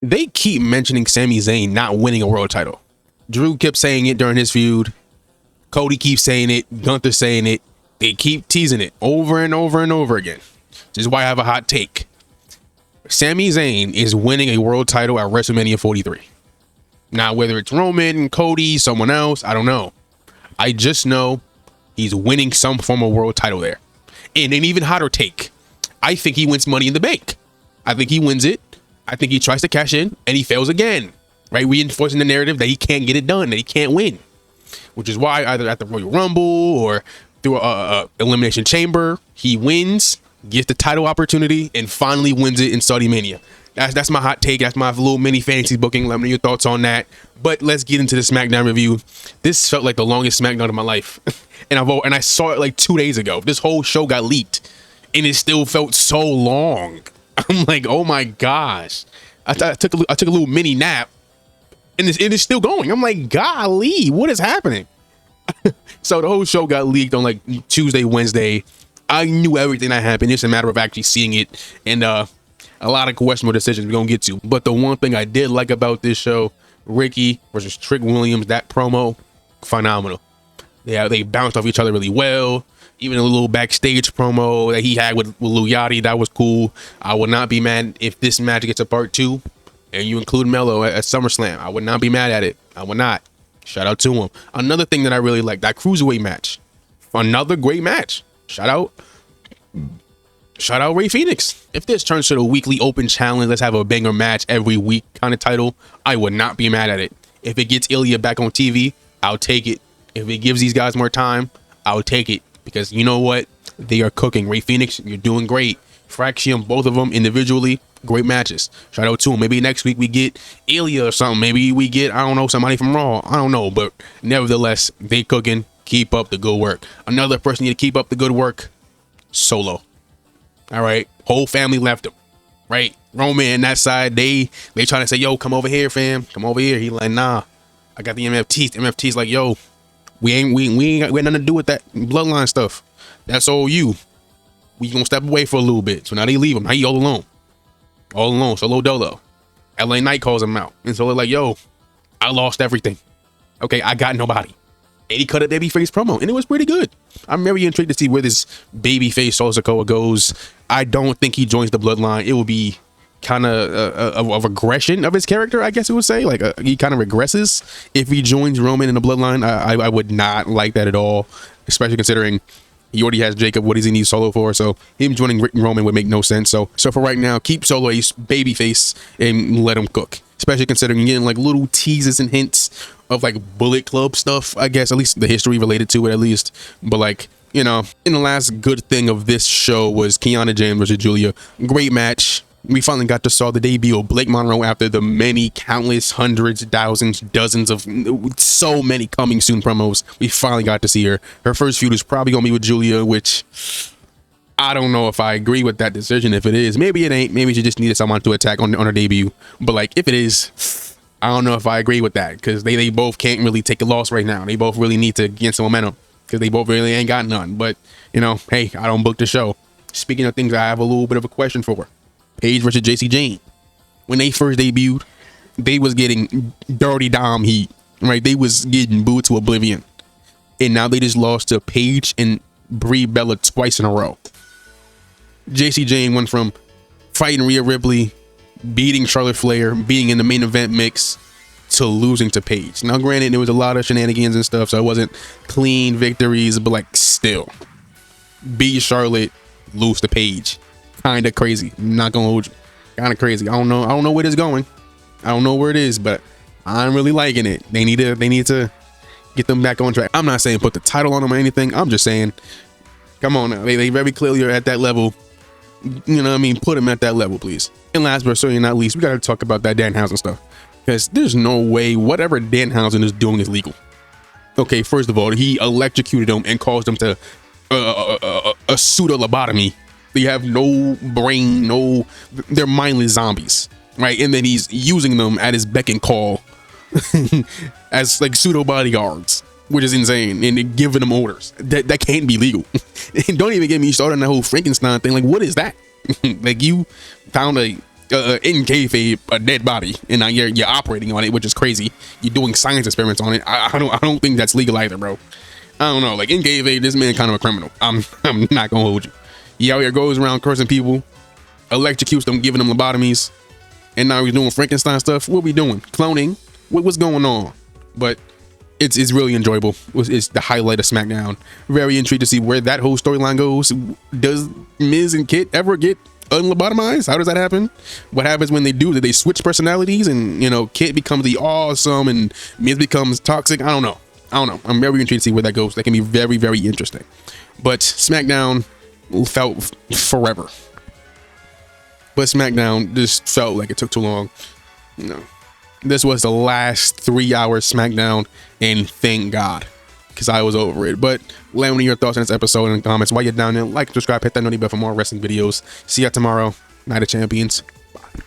They keep mentioning Sami Zayn not winning a world title. Drew kept saying it during his feud. Cody keeps saying it. Gunther saying it. They keep teasing it over and over and over again. This is why I have a hot take. Sami Zayn is winning a world title at WrestleMania 43. Now, whether it's Roman, Cody, someone else, I don't know. I just know he's winning some form of world title there. And an even hotter take. I think he wins Money in the Bank. I think he wins it. I think he tries to cash in and he fails again. Right? Reinforcing the narrative that he can't get it done, that he can't win. Which is why either at the Royal Rumble or through a Elimination Chamber, he wins, gets the title opportunity, and finally wins it in Saudi Mania. That's my hot take. That's my little mini fantasy booking. Let me know your thoughts on that. But let's get into the SmackDown review. This felt like the longest SmackDown of my life. and I saw it like 2 days ago. This whole show got leaked. And it still felt so long. I'm like, oh my gosh. I took a little mini nap. And it is still going. I'm like, golly, what is happening? So the whole show got leaked on like Tuesday, Wednesday. I knew everything that happened. It's a matter of actually seeing it. And a lot of questionable decisions we're going to get to. But the one thing I did like about this show, Ricky versus Trick Williams, that promo, phenomenal. Yeah, they bounced off each other really well. Even a little backstage promo that he had with Lou Yachty, that was cool. I would not be mad if this match gets a part 2 and you include Melo at SummerSlam. I would not be mad at it. I would not. Shout out to him. Another thing that I really like, that cruiserweight match. Another great match. Shout out Ray Phoenix. If this turns to the weekly open challenge, let's have a banger match every week kind of title, I would not be mad at it. If it gets Ilya back on TV, I'll take it. If it gives these guys more time, I'll take it. Because you know what? They are cooking. Ray Phoenix, you're doing great. Fraction, both of them individually, great matches. Shout out to them. Maybe next week we get Ilya or something. Maybe we get, I don't know, somebody from Raw. I don't know. But nevertheless, they cooking. Keep up the good work. Another person need to keep up the good work. Solo. All right. Whole family left him. Right. Roman and that side, they trying to say, yo, come over here, fam. Come over here. He like, nah. I got the MFTs. MFT's like, yo, we ain't got nothing to do with that bloodline stuff. That's all you. We gonna step away for a little bit. So now they leave him. Now he all alone. All alone. Solo dolo. LA Knight calls him out. And so they're like, yo, I lost everything. Okay, I got nobody. And he cut a babyface promo, and it was pretty good. I'm very intrigued to see where this babyface Sikoa goes. I don't think he joins the bloodline. It will be kind of aggression of his character, I guess it would say. Like he kind of regresses if he joins Roman in the bloodline. I would not like that at all, especially considering he already has Jacob. What does he need Solo for? So him joining Roman would make no sense. So for right now, keep Solo a babyface and let him cook. Especially considering you're getting like little teases and hints of like Bullet Club stuff, I guess, at least the history related to it at least. But like, you know, in the last good thing of this show was Kiana James versus Julia. Great match. We finally got to saw the debut of Blake Monroe after the many, countless, hundreds, thousands, dozens of so many coming soon promos. We finally got to see her. Her first feud is probably going to be with Julia, which I don't know if I agree with that decision. If it is, maybe it ain't. Maybe she just needed someone to attack on her debut. But like, if it is, I don't know if I agree with that because they both can't really take a loss right now. They both really need to gain some momentum because they both really ain't got none. But, you know, hey, I don't book the show. Speaking of things I have a little bit of a question for. Paige versus JC Jane. When they first debuted, they was getting dirty dom heat, right? They was getting booed to oblivion. And now they just lost to Paige and Brie Bella twice in a row. JC Jane went from fighting Rhea Ripley, beating Charlotte Flair, being in the main event mix, to losing to Paige. Now, granted, there was a lot of shenanigans and stuff, so it wasn't clean victories, but like still, beat Charlotte, lose to Paige. Kind of crazy. I'm not gonna hold you. Kind of crazy. I don't know where this is going. I don't know where it is, but I'm really liking it. They need to get them back on track. I'm not saying put the title on them or anything. I'm just saying, come on now. They very clearly are at that level. You know what I mean? Put them at that level, please. And last but certainly not least, we got to talk about that Danhausen stuff. Because there's no way whatever Danhausen is doing is legal. Okay, first of all, he electrocuted them and caused them to a pseudo lobotomy. They have no brain, they're mindless zombies, right? And then he's using them at his beck and call as like pseudo bodyguards, which is insane, and giving them orders. That can't be legal. And don't even get me started on that whole Frankenstein thing. Like, what is that? Like, you found a in kayfabe a dead body, and now you're operating on it, which is crazy. You're doing science experiments on it. I don't think that's legal either, bro. I don't know. Like in kayfabe, this man kind of a criminal. I'm not gonna hold you. He out here goes around cursing people, electrocutes them, giving them lobotomies, and now he's doing Frankenstein stuff. What we doing? Cloning? What's going on? But it's really enjoyable. It's the highlight of SmackDown. Very intrigued to see where that whole storyline goes. Does Miz and Kit ever get unlobotomized? How does that happen? What happens when they do? Do they switch personalities and, you know, Kit becomes the awesome and Miz becomes toxic? I don't know. I'm very intrigued to see where that goes. That can be very, very interesting. But SmackDown felt forever. But SmackDown just felt like it took too long. No. This was the last 3 hours SmackDown, and thank God, because I was over it. But let me know your thoughts on this episode in the comments. While you're down there, like, subscribe, hit that notification bell for more wrestling videos. See ya tomorrow. Night of Champions. Bye.